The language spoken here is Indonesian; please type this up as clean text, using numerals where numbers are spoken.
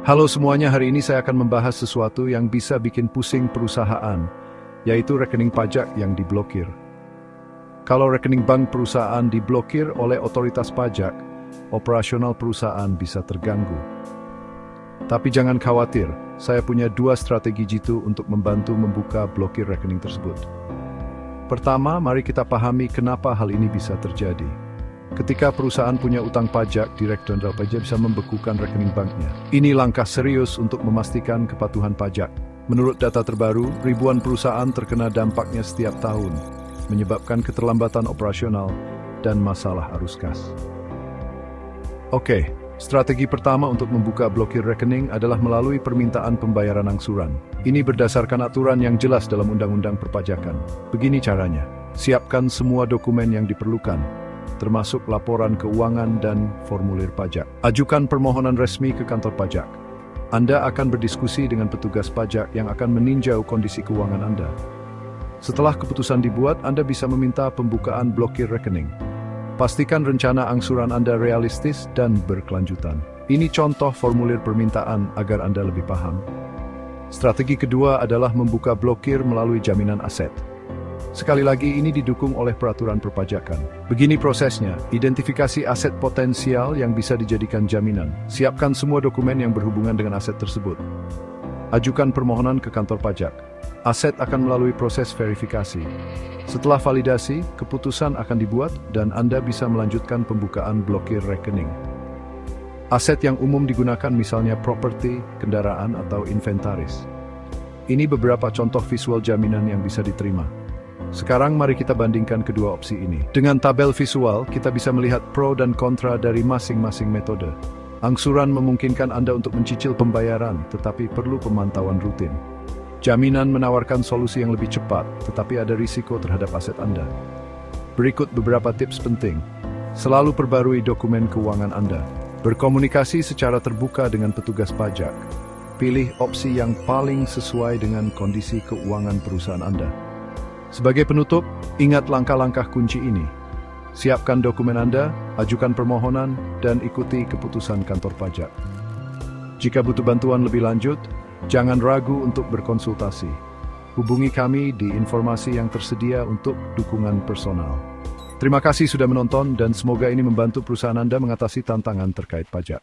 Halo semuanya, hari ini saya akan membahas sesuatu yang bisa bikin pusing perusahaan, yaitu rekening pajak yang diblokir. Kalau rekening bank perusahaan diblokir oleh otoritas pajak, operasional perusahaan bisa terganggu. Tapi jangan khawatir, saya punya 2 strategi jitu untuk membantu membuka blokir rekening tersebut. Pertama, mari kita pahami kenapa hal ini bisa terjadi. Ketika perusahaan punya utang pajak, Direktur Jenderal Pajak bisa membekukan rekening banknya. Ini langkah serius untuk memastikan kepatuhan pajak. Menurut data terbaru, ribuan perusahaan terkena dampaknya setiap tahun, menyebabkan keterlambatan operasional dan masalah arus kas. Oke, strategi pertama untuk membuka blokir rekening adalah melalui permintaan pembayaran angsuran. Ini berdasarkan aturan yang jelas dalam Undang-Undang Perpajakan. Begini caranya, siapkan semua dokumen yang diperlukan, termasuk laporan keuangan dan formulir pajak. Ajukan permohonan resmi ke kantor pajak. Anda akan berdiskusi dengan petugas pajak yang akan meninjau kondisi keuangan Anda. Setelah keputusan dibuat, Anda bisa meminta pembukaan blokir rekening. Pastikan rencana angsuran Anda realistis dan berkelanjutan. Ini contoh formulir permintaan agar Anda lebih paham. Strategi kedua adalah membuka blokir melalui jaminan aset. Sekali lagi, ini didukung oleh peraturan perpajakan. Begini prosesnya, identifikasi aset potensial yang bisa dijadikan jaminan. Siapkan semua dokumen yang berhubungan dengan aset tersebut. Ajukan permohonan ke kantor pajak. Aset akan melalui proses verifikasi. Setelah validasi, keputusan akan dibuat dan Anda bisa melanjutkan pembukaan blokir rekening. Aset yang umum digunakan misalnya properti, kendaraan, atau inventaris. Ini beberapa contoh visual jaminan yang bisa diterima. Sekarang mari kita bandingkan kedua opsi ini. Dengan tabel visual, kita bisa melihat pro dan kontra dari masing-masing metode. Angsuran memungkinkan Anda untuk mencicil pembayaran, tetapi perlu pemantauan rutin. Jaminan menawarkan solusi yang lebih cepat, tetapi ada risiko terhadap aset Anda. Berikut beberapa tips penting. Selalu perbarui dokumen keuangan Anda. Berkomunikasi secara terbuka dengan petugas pajak. Pilih opsi yang paling sesuai dengan kondisi keuangan perusahaan Anda. Sebagai penutup, ingat langkah-langkah kunci ini. Siapkan dokumen Anda, ajukan permohonan, dan ikuti keputusan kantor pajak. Jika butuh bantuan lebih lanjut, jangan ragu untuk berkonsultasi. Hubungi kami di informasi yang tersedia untuk dukungan personal. Terima kasih sudah menonton dan semoga ini membantu perusahaan Anda mengatasi tantangan terkait pajak.